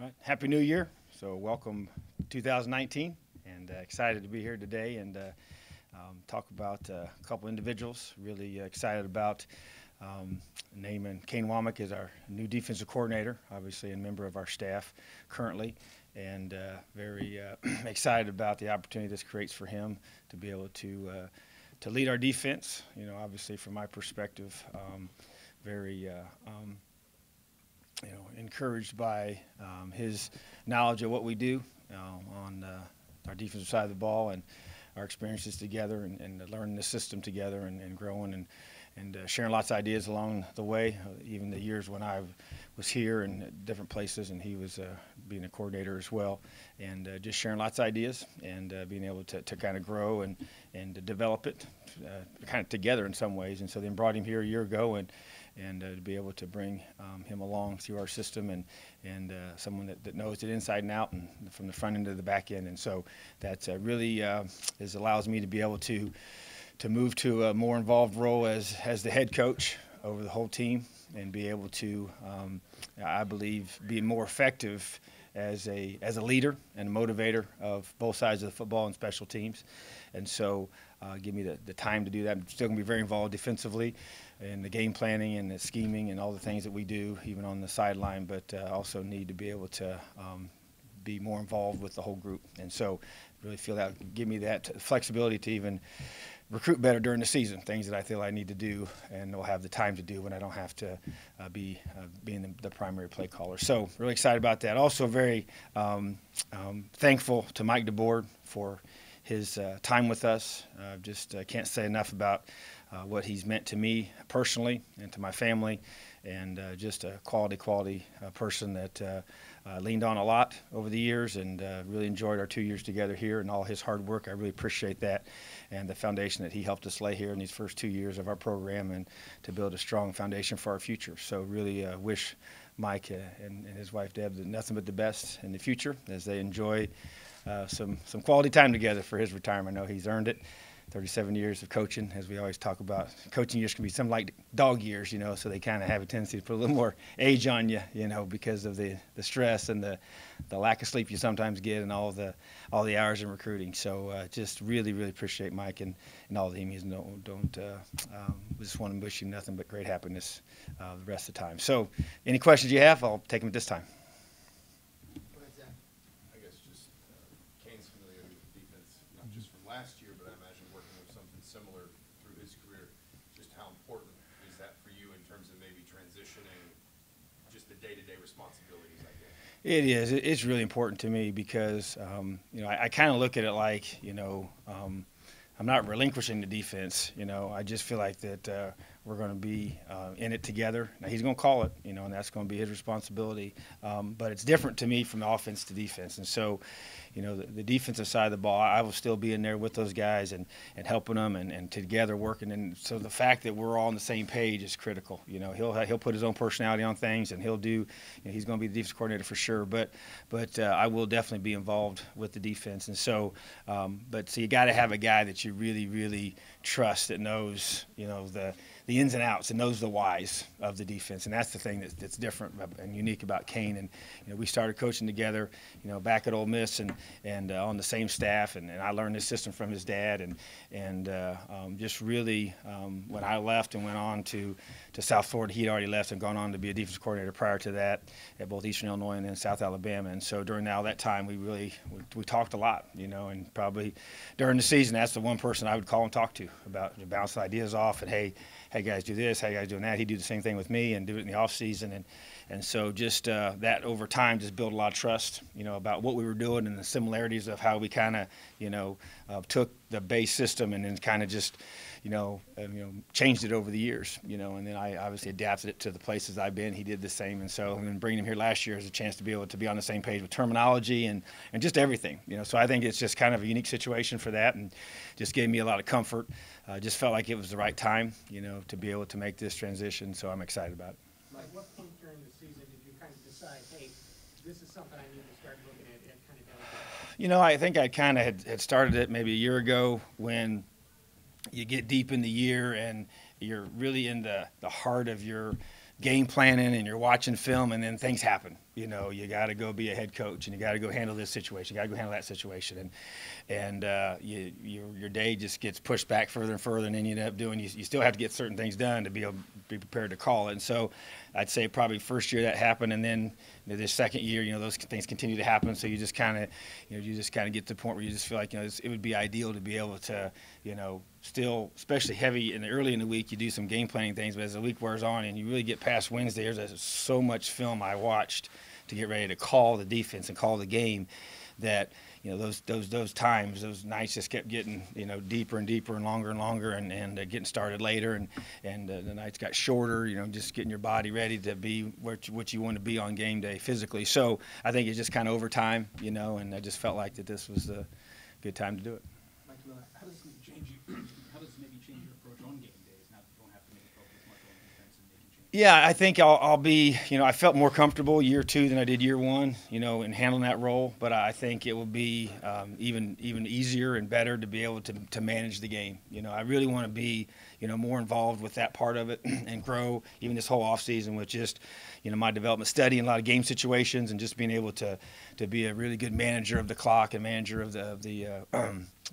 All right. Happy New Year. So welcome 2019, and excited to be here today and talk about a couple individuals. Really excited about naming Kane Wommack as our new defensive coordinator, obviously a member of our staff currently, and very excited about the opportunity this creates for him to be able to lead our defense. You know, obviously from my perspective, very encouraged by his knowledge of what we do on our defensive side of the ball and our experiences together and learning the system together and growing and sharing lots of ideas along the way, even the years when I was here and different places and he was being a coordinator as well, and just sharing lots of ideas and being able to kind of grow and to develop it kind of together in some ways. And so then brought him here a year ago and to be able to bring him along through our system and someone that knows it inside and out and from the front end to the back end. And so that really allows me to be able to move to a more involved role as the head coach over the whole team and be able to, I believe, be more effective as a leader and a motivator of both sides of the football and special teams. And so give me the time to do that. I'm still going to be very involved defensively in the game planning and the scheming and all the things that we do, even on the sideline, but also need to be able to be more involved with the whole group. And so really feel that give me that flexibility to even recruit better during the season, things that I feel I need to do and will have the time to do when I don't have to be being the primary play caller. So really excited about that. Also very thankful to Mike DeBoer for his time with us. Just can't say enough about what he's meant to me personally and to my family, and just a quality person that leaned on a lot over the years, and really enjoyed our 2 years together here and all his hard work. I really appreciate that and the foundation that he helped us lay here in these first 2 years of our program and to build a strong foundation for our future. So really wish Mike and his wife Deb nothing but the best in the future as they enjoy some quality time together for his retirement. I know he's earned it. 37 years of coaching, as we always talk about. Coaching years can be some like dog years, so they kind of have a tendency to put a little more age on you, because of the stress and the lack of sleep you sometimes get and all the hours in recruiting. So just really appreciate Mike and all the team. Just want to wish you nothing but great happiness the rest of the time. So any questions you have, I'll take them at this time. Last year, but I imagine working with something similar through his career. Just how important is that for you in terms of maybe transitioning just the day-to-day responsibilities, I guess? It is. It's really important to me because, I kind of look at it like, I'm not relinquishing the defense. I just feel like that we're going to be in it together. Now, he's going to call it, and that's going to be his responsibility. But it's different to me from the offense to defense. And so, the defensive side of the ball, I will still be in there with those guys and helping them and together working. And so the fact that we're all on the same page is critical. He'll put his own personality on things, and he'll do. He's going to be the defensive coordinator for sure. But I will definitely be involved with the defense. And so, so you got to have a guy that you really trust that knows, the ins and outs and knows the whys of the defense. And that's the thing that's different and unique about Kane. And we started coaching together, back at Ole Miss and on the same staff. And I learned this system from his dad. And just really, when I left and went on to South Florida, he'd already left and gone on to be a defensive coordinator prior to that at both Eastern Illinois and then South Alabama. And so during all that time, we talked a lot, and probably during the season, that's the one person I would call and talk to about bouncing ideas off and, hey guys, do this, hey guys doing that. He'd do the same thing with me and do it in the off season. And so just that over time just built a lot of trust, about what we were doing and the similarities of how we kind of took the base system and then kind of just, changed it over the years, and then I obviously adapted it to the places I've been. He did the same. And so bringing him here last year is a chance to be able to be on the same page with terminology and just everything, So I think it's just kind of a unique situation for that and just gave me a lot of comfort. Just felt like it was the right time, to be able to make this transition. So I'm excited about it. At what point during the season did you kind of decide, hey, this is something I need to start looking at and kind of delegate? I think I kind of had started it maybe a year ago when you get deep in the year and you're really in the heart of your game planning and you're watching film and then things happen, you know, you got to go be a head coach, and you got to go handle this situation, you got to go handle that situation, and your day just gets pushed back further and further, and then you end up doing, you still have to get certain things done to be able to be prepared to call it. And so I'd say probably first year that happened, and then this second year, you know, those things continue to happen. So you just kind of, you know, you just kind of get to the point where you just feel like, you know, it would be ideal to be able to, you know, still, especially heavy in the early in the week, you do some game planning things, but as the week wears on and you really get past Wednesday, there's so much film I watched to get ready to call the defense and call the game that, you know, those times, those nights just kept getting, you know, deeper and deeper and longer, and getting started later, and the nights got shorter, you know, just getting your body ready to be what you want to be on game day physically. So I think it's just kind of over time, you know, and I just felt like that this was a good time to do it. Mike, how does it change you? How does it maybe change your approach on game days? Now that you don't have to maybe focus much on defense and making changes. Yeah, I think I'll be, you know, I felt more comfortable year 2 than I did year 1, you know, in handling that role. But I think it will be even easier and better to be able to manage the game. You know, I really want to be, you know, more involved with that part of it and grow even this whole offseason with just, you know, my development, studying a lot of game situations and just being able to be a really good manager of the clock and manager of the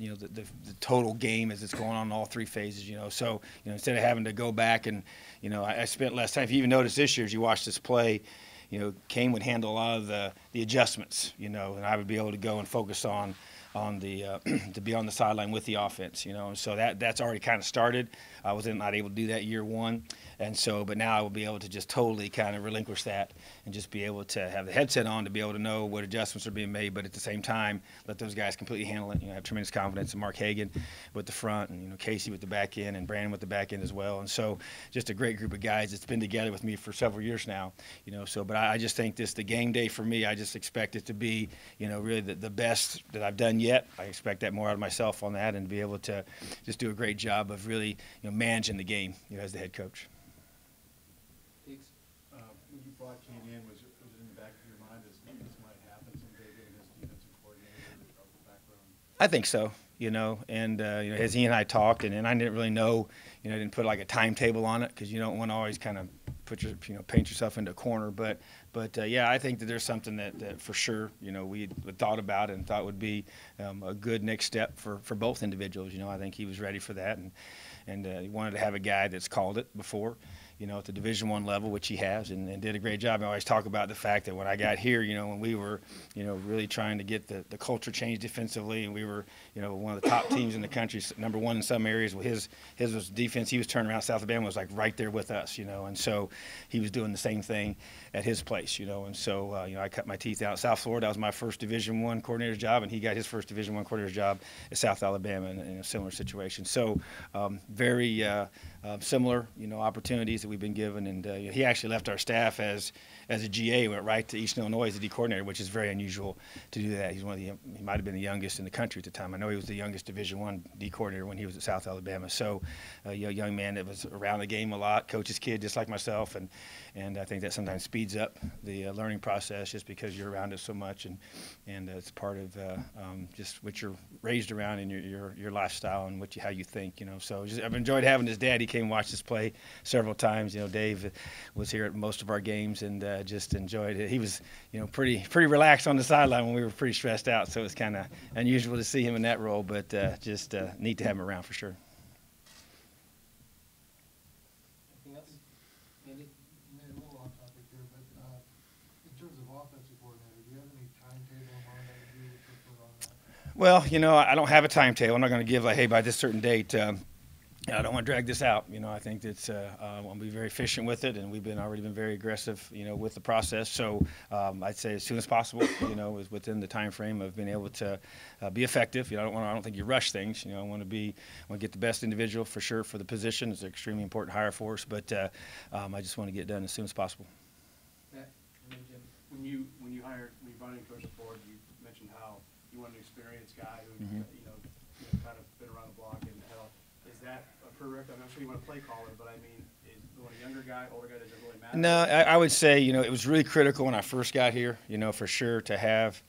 you know, the total game as it's going on in all 3 phases, you know. So, you know, instead of having to go back and, you know, I spent less time. If you even notice this year, as you watch this play, you know, Kane would handle a lot of the adjustments, you know, and I would be able to go and focus on the to be on the sideline with the offense, you know. And so that's already kind of started. I was not able to do that year 1. And so, but now I will be able to just totally kind of relinquish that and just be able to have the headset on to be able to know what adjustments are being made, but at the same time, let those guys completely handle it. You know, I have tremendous confidence in Mark Hagan with the front, and, you know, Casey with the back end, and Brandon with the back end as well. And so, just a great group of guys that's been together with me for several years now. You know, so, but I just think the game day for me, I just expect it to be, you know, really the best that I've done yet. I expect that more out of myself on that, and to be able to just do a great job of really, you know, managing the game, you know, as the head coach. When you brought Kane in, was it in the back of your mind as this might happen someday, getting his defensive coordinator of the background? I think so, you know, and you know, as he and I talked, and I didn't really know, you know, I didn't put like a timetable on it because you don't want to always kind of paint yourself into a corner, but yeah, I think that there's something that for sure, you know, we had thought about and thought would be a good next step for both individuals. You know, I think he was ready for that, and he wanted to have a guy that's called it before, you know, at the Division I level, which he has, and did a great job. I always talk about the fact that when I got here, you know, when we were, you know, really trying to get the culture changed defensively, and we were, you know, one of the top teams in the country, number 1 in some areas. Well, his was defense. He was turning around. South Alabama was like right there with us, you know, and so he was doing the same thing at his place, you know, and so you know, I cut my teeth out. South Florida, that was my first Division I coordinator's job, and he got his first Division I coordinator's job at South Alabama in a similar situation. So very similar, you know, opportunities that we've been given, and you know, he actually left our staff as a GA, went right to Eastern Illinois as a D coordinator, which is very unusual to do that. He's he might have been the youngest in the country at the time. I know he was the youngest Division I D coordinator when he was at South Alabama. So you know, a young man that was around the game a lot, coach's kid just like myself, and I think that sometimes speeds up the learning process just because you're around it so much, and it's part of just what you're raised around in your lifestyle and how you think, you know. So I've enjoyed having his dad. He came and watched us play several times. You know, Dave was here at most of our games, and just enjoyed it. He was, you know, pretty relaxed on the sideline when we were pretty stressed out, so it's kind of unusual to see him in that role, but just neat to have him around for sure. Anything else? Andy? Maybe a little off topic here, but in terms of offensive coordinator, do you have any timetable in mind that you would prefer on that? Well, you know, I don't have a timetable. I'm not going to give like, hey, by this certain date. I don't want to drag this out. You know, I think that's I want to be very efficient with it, and we've already been very aggressive, you know, with the process. So I'd say as soon as possible, you know, is within the time frame of being able to be effective. You know, I don't think you rush things. You know, I want to get the best individual for sure for the position. It's an extremely important hire for us, but I just want to get it done as soon as possible. Matt, and then Jim, when you brought in Coach LaFleur, you mentioned how you want an experienced guy who you know, kind of been around the block and hell. Is that a prerequisite? I'm not sure you want to play caller, but I mean, is you want a younger guy, older guy? Does it really matter? No, I would say, you know, it was really critical when I first got here, you know, for sure to have,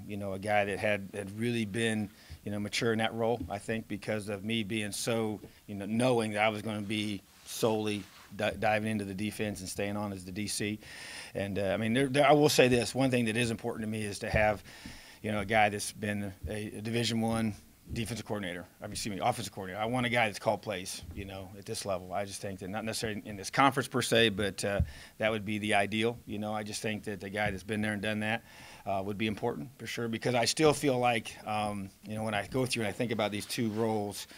you know, a guy that had really been, you know, mature in that role. I think because of me being so, you know, knowing that I was going to be solely diving into the defense and staying on as the DC. And I mean, I will say this: one thing that is important to me is to have, a guy that's been a Division I defensive coordinator. Offensive coordinator. I want a guy that's called plays, at this level. I just think that not necessarily in this conference per se, but that would be the ideal. I just think that the guy that's been there and done that would be important for sure, because I still feel like, when I go through and I think about these two roles,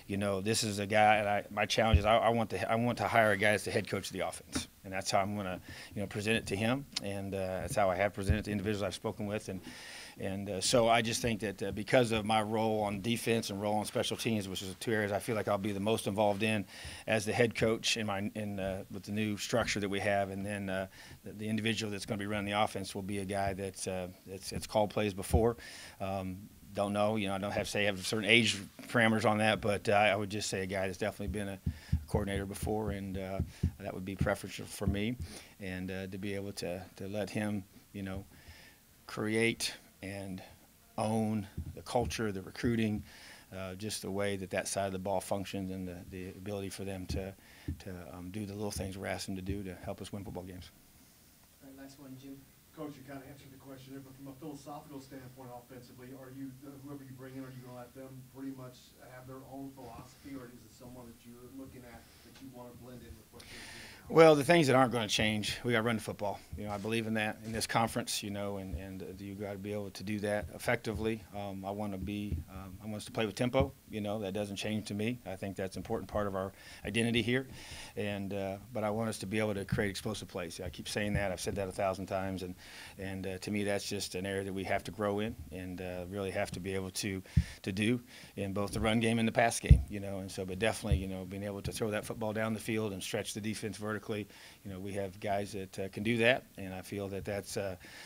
this is a guy, and my challenge is I want to hire a guy that's the head coach of the offense, and that's how I'm going to, present it to him, and that's how I have presented it to individuals I've spoken with, and so I just think that because of my role on defense and role on special teams, which is two areas I feel like I'll be the most involved in as the head coach with the new structure that we have, and then the individual that's going to be running the offense will be a guy that's called plays before. Don't know, I don't have to say I have certain age parameters on that, but I would just say a guy that's definitely been a coordinator before, and that would be preferential for me, and to be able to let him, create and own the culture, the recruiting, just the way that side of the ball functions, and the ability for them to do the little things we're asking them to do to help us win football games. All right, last one, Jim. Coach, you kind of answered the question there, but from a philosophical standpoint offensively, are you, whoever you bring in, are you going to let them pretty much have their own philosophy, or is it someone that you're looking at that you want to blend in with what you're doing now? Well, the things that aren't going to change, we got to run the football. I believe in that in this conference, and you got to be able to do that effectively. I want us to play with tempo. That doesn't change to me. I think that's an important part of our identity here, but I want us to be able to create explosive plays. I keep saying that. I've said that 1,000 times, and to me, that's just an area that we have to grow in and really have to be able to do in both the run game and the pass game. And so, but definitely, being able to throw that football down the field and stretch the defense vertically. We have guys that can do that, and I feel that that's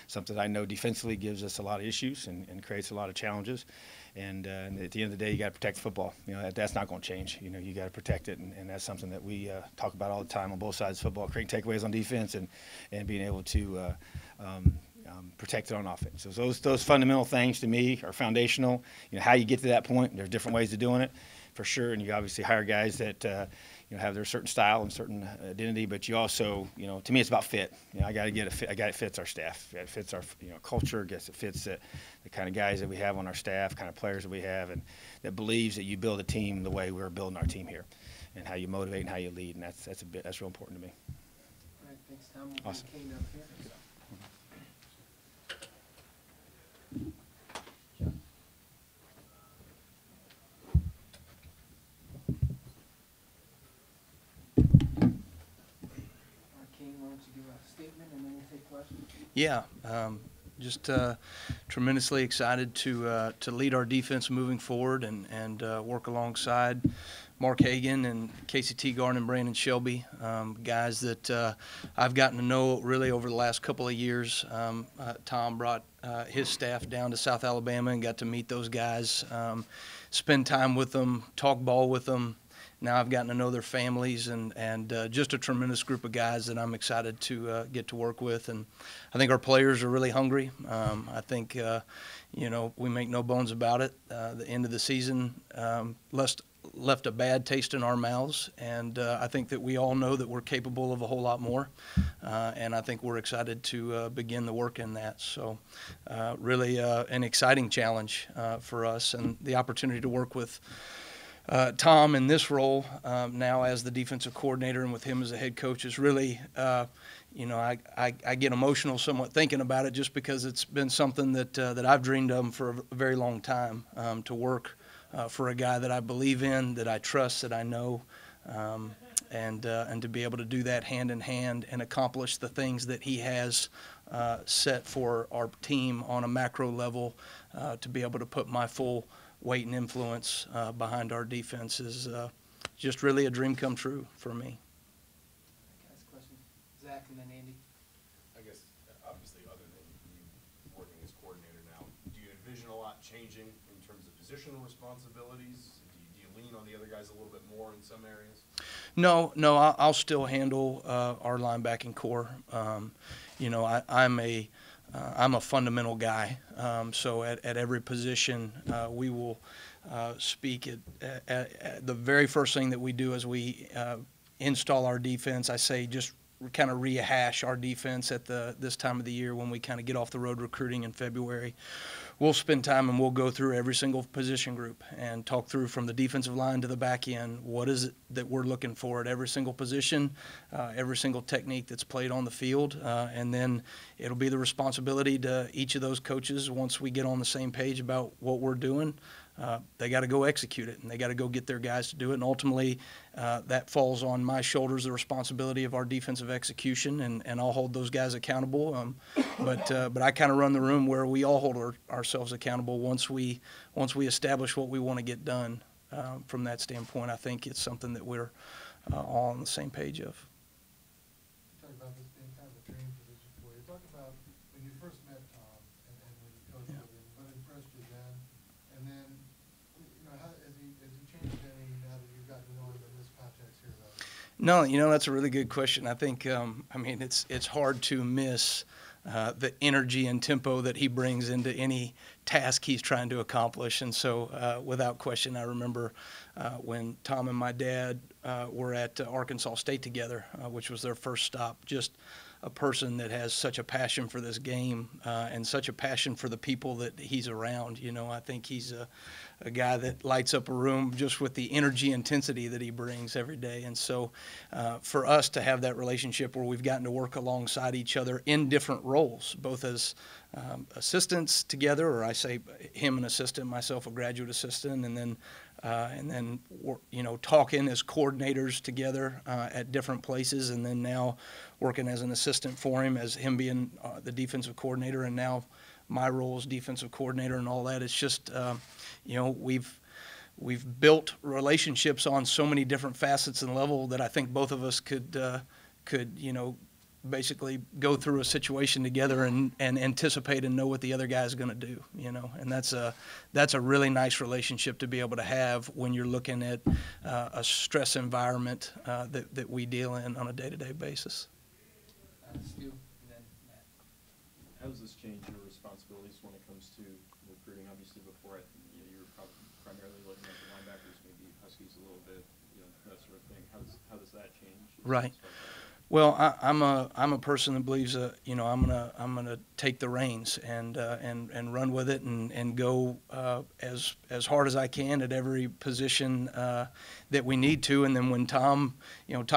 something I know defensively gives us a lot of issues and creates a lot of challenges. And at the end of the day, you got to protect the football. That's not going to change. You got to protect it, and that's something that we talk about all the time on both sides of football, creating takeaways on defense and being able to protect it on offense. So those fundamental things to me are foundational. How you get to that point, there's different ways of doing it, for sure. And you obviously hire guys that have their certain style and certain identity, but you also, to me, it's about fit. I got to get a guy that fits our staff. It fits our culture. It fits the kind of guys that we have on our staff, kind of players that we have, and that believes that you build a team the way we're building our team here, and how you motivate and how you lead, and that's real important to me. All right, thanks, Tom. We'll Awesome. bring Kane up here. Kane, why don't you give a statement and then we'll take questions? Yeah, just tremendously excited to lead our defense moving forward and work alongside Mark Hagan and Casey Teagarden and Brandon Shelby, guys that I've gotten to know really over the last couple of years. Tom brought his staff down to South Alabama and got to meet those guys, spend time with them, talk ball with them. Now I've gotten to know their families and just a tremendous group of guys that I'm excited to get to work with. And I think our players are really hungry. I think, we make no bones about it. The end of the season left a bad taste in our mouths, and I think that we all know that we're capable of a whole lot more, and I think we're excited to begin the work in that. So really an exciting challenge for us, and the opportunity to work with Tom in this role now as the defensive coordinator and with him as a head coach is really, I get emotional somewhat thinking about it, just because it's been something that I've dreamed of for a very long time, to work for a guy that I believe in, that I trust, that I know, and to be able to do that hand in hand and accomplish the things that he has set for our team on a macro level, to be able to put my full weight and influence behind our defense is just really a dream come true for me. Ask a question. Zach and then Andy. I guess, obviously, other than you working as coordinator now, do you envision a lot changing in terms of positional responsibilities? Do you lean on the other guys a little bit more in some areas? No, I'll still handle our linebacking core. I'm a fundamental guy, so at every position we will speak at the very first thing that we do is we install our defense. I say just kind of rehash our defense at this time of the year when we kind of get off the road recruiting in February. We'll spend time and we'll go through every single position group and talk through from the defensive line to the back end, what is it that we're looking for at every single position, every single technique that's played on the field, and then it'll be the responsibility to each of those coaches, once we get on the same page about what we're doing, they got to go execute it, and they got to go get their guys to do it. And ultimately, that falls on my shoulders, the responsibility of our defensive execution, and I'll hold those guys accountable. But I kind of run the room where we all hold ourselves accountable once we establish what we want to get done. From that standpoint, I think it's something that we're all on the same page of. Talk about this being kind of a dream position for you. Talk about when you first met Tom and when you coached with him, what impressed you then? And then, you know, how has he changed any now that you've gotten to know him in this context here about it? No, that's a really good question. I think, it's hard to miss the energy and tempo that he brings into any task he's trying to accomplish. And so, without question, I remember when Tom and my dad were at Arkansas State together, which was their first stop, just a person that has such a passion for this game and such a passion for the people that he's around. I think he's a guy that lights up a room just with the energy intensity that he brings every day. And so for us to have that relationship where we've gotten to work alongside each other in different roles, both as assistants together, or I say him an assistant, myself a graduate assistant, and then talking as coordinators together at different places, and then now working as an assistant for him, as him being the defensive coordinator, and now my role as defensive coordinator and all that. It's just, we've built relationships on so many different facets and level that I think both of us could basically go through a situation together and anticipate and know what the other guy's going to do, and that's a really nice relationship to be able to have when you're looking at a stress environment that we deal in on a day-to-day basis. Stu, and then Matt. How does this change your responsibilities when it comes to recruiting? Obviously, before you were primarily looking at the linebackers, maybe Huskies a little bit, that sort of thing. How does that change? Right. Well, I'm a person that believes I'm gonna take the reins and run with it and go as hard as I can at every position that we need to. And then when Tom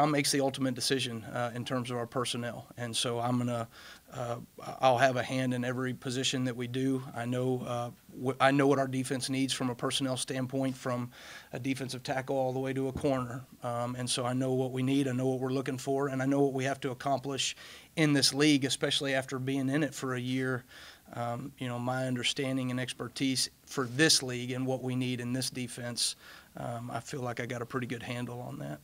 makes the ultimate decision in terms of our personnel, and so I'll have a hand in every position that we do. I know what our defense needs from a personnel standpoint, from a defensive tackle all the way to a corner. And so I know what we need, I know what we're looking for, and I know what we have to accomplish in this league, especially after being in it for a year. My understanding and expertise for this league and what we need in this defense, I feel like I got a pretty good handle on that.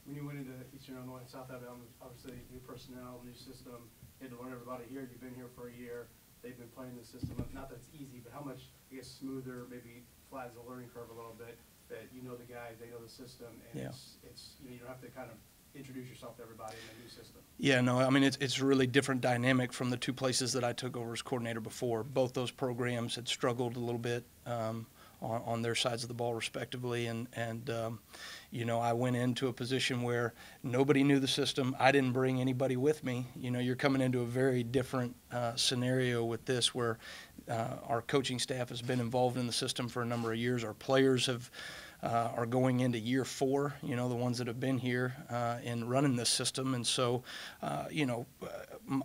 When you went into Eastern Illinois and South Alabama, obviously new personnel, new system, you had to learn everybody here. You've been here for a year. They've been playing the system. Not that it's easy, but how much, smoother, maybe flattens the learning curve a little bit, that the guys, they know the system, and Yeah. it's you don't have to kind of introduce yourself to everybody in the new system. Yeah, no, it's a really different dynamic from the two places that I took over as coordinator before. Both those programs had struggled a little bit on their sides of the ball respectively, and I went into a position where nobody knew the system. I didn't bring anybody with me. You're coming into a very different scenario with this, where our coaching staff has been involved in the system for a number of years. Our players are going into year 4, the ones that have been here in running this system. And so,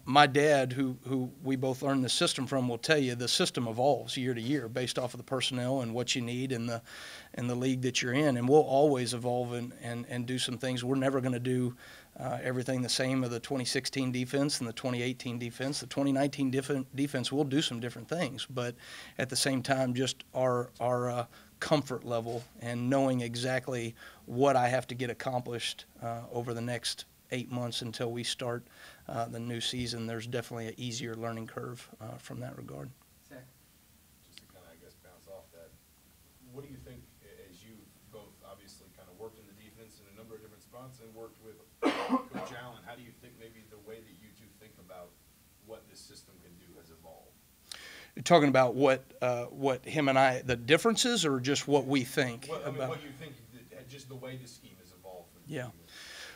my dad, who we both learned the system from, will tell you the system evolves year to year based off of the personnel and what you need in the league that you're in. And we'll always evolve and do some things. We're never going to do everything the same of the 2016 defense and the 2018 defense. The 2019 defense will do some different things, but at the same time, just our comfort level and knowing exactly what I have to get accomplished over the next 8 months until we start the new season, there's definitely an easier learning curve from that regard. Zach. Just to kind of, bounce off that, what do you think, as you both obviously kind of worked in the defense in a number of different spots and worked with Coach Allen, how do you think maybe the way that you two think about what this system can do has evolved? You're talking about what him and I, the differences, or just what we think What about? you think, just the way the scheme has evolved for Yeah.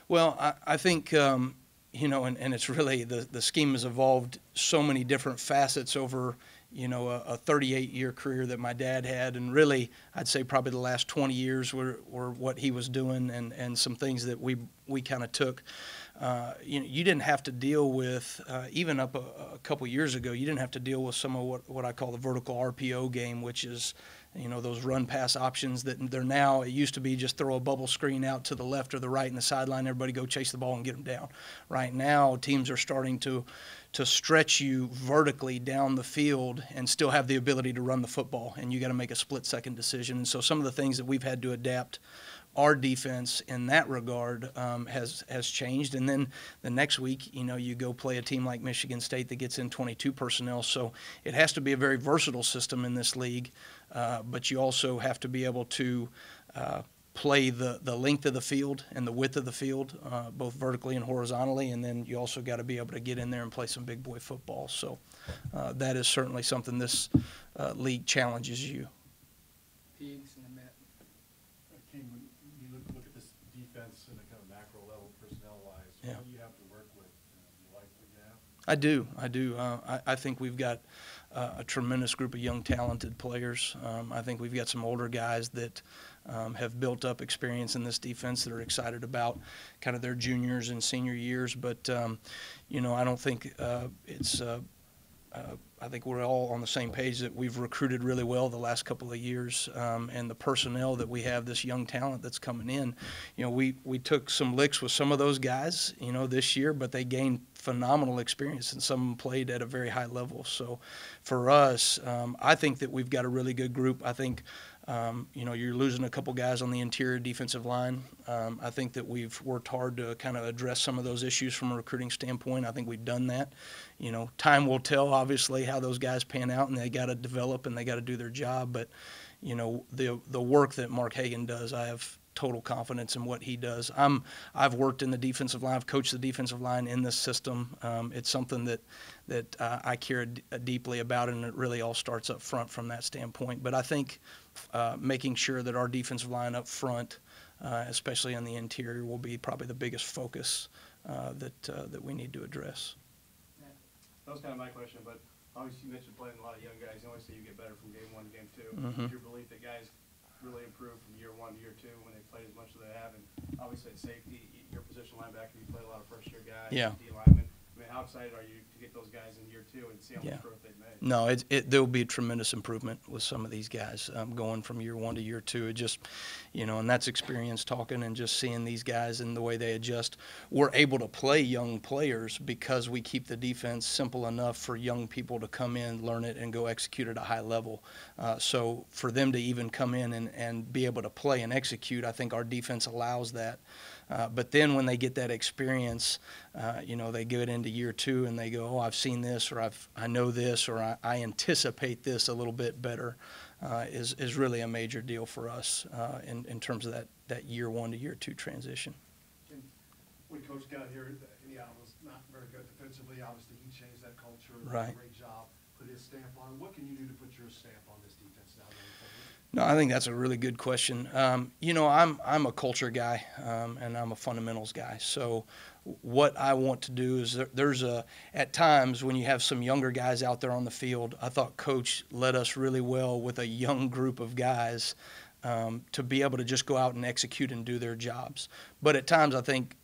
Well, I think, you know, and it's really, the scheme has evolved so many different facets over, you know, a 38-year career that my dad had. And really, I'd say probably the last 20 years were what he was doing, and some things that we kind of took. You know, you didn't have to deal with, even up a couple years ago, you didn't have to deal with some of what I call the vertical RPO game, which is, you know, those run pass options that they're now. It used to be just throw a bubble screen out to the left or the right in the sideline, everybody go chase the ball and get them down. Right now, teams are starting to stretch you vertically down the field and still have the ability to run the football, and you got to make a split-second decision. And so some of the things that we've had to adapt our defense in that regard has changed. And then the next week, you know, you go play a team like Michigan State that gets in 22 personnel. So it has to be a very versatile system in this league, but you also have to be able to play the length of the field and the width of the field, both vertically and horizontally, and then you also got to be able to get in there and play some big boy football. So that is certainly something this league challenges you. Pigs and the Met. King, when you look at this defense in a kind of macro level, personnel-wise, Yeah. what do you have to work with? Do you like what you have? I do. I think we've got a tremendous group of young, talented players. I think we've got some older guys that have built up experience in this defense that are excited about kind of their juniors and senior years. But, you know, I don't think it's I think we're all on the same page that we've recruited really well the last couple of years, and the personnel that we have, this young talent that's coming in. You know, we took some licks with some of those guys, you know, this year, but they gained phenomenal experience, and some played at a very high level. So for us, I think that we've got a really good group. I think, you know, you're losing a couple guys on the interior defensive line. I think that we've worked hard to kind of address some of those issues from a recruiting standpoint. I think we've done that. You know, time will tell, obviously, how those guys pan out, and they got to develop and they got to do their job. But, you know, the work that Mark Hagan does, I have total confidence in what he does. I've worked in the defensive line. I've coached the defensive line in this system. It's something that I care deeply about, and it really all starts up front from that standpoint. But I think making sure that our defensive line up front, especially on the interior, will be probably the biggest focus that we need to address. That was kind of my question, but obviously you mentioned playing a lot of young guys. You always say you get better from game one to game two. Mhm. Is your belief that guys really improve from year one to year two when they played as much as they have? And obviously at safety, your position linebacker, you played a lot of first-year guys, Yeah. D linemen. I mean, how excited are you to get those guys in year two and see how Yeah. much growth they've made? No, there will be a tremendous improvement with some of these guys going from year one to year two. It just, you know, and that's experience talking and just seeing these guys and the way they adjust. We're able to play young players because we keep the defense simple enough for young people to come in, learn it, and go execute at a high level. So for them to even come in and be able to play and execute, I think our defense allows that. But then when they get that experience, you know, they get into year two and they go, oh, I've seen this, or I know this, or I anticipate this a little bit better, is really a major deal for us in terms of that year one to year two transition. And when Coach got here, yeah, was not very good defensively. Obviously, he changed that culture. Did Right. a great job, put his stamp on it. What can you do to put your stamp on this defense now going forward? No, I think that's a really good question. You know, I'm a culture guy, and I'm a fundamentals guy. So what I want to do is there's at times when you have some younger guys out there on the field, I thought Coach led us really well with a young group of guys to be able to just go out and execute and do their jobs. But at times I think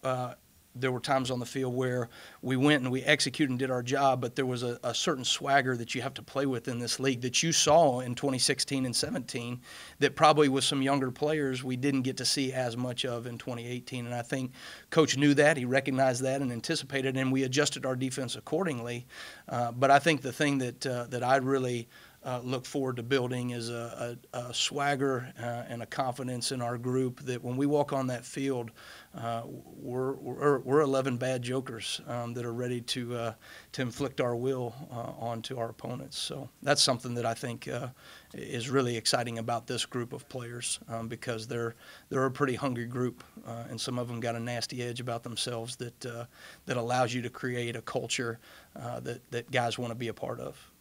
there were times on the field where we went and we executed and did our job, but there was a certain swagger that you have to play with in this league that you saw in 2016 and 17 that probably with some younger players we didn't get to see as much of in 2018. And I think Coach knew that, he recognized that and anticipated, and we adjusted our defense accordingly. But I think the thing that I really look forward to building is a swagger and a confidence in our group that when we walk on that field, we're 11 bad jokers that are ready to inflict our will onto our opponents. So that's something that I think is really exciting about this group of players because they're a pretty hungry group, and some of them got a nasty edge about themselves that allows you to create a culture that guys want to be a part of.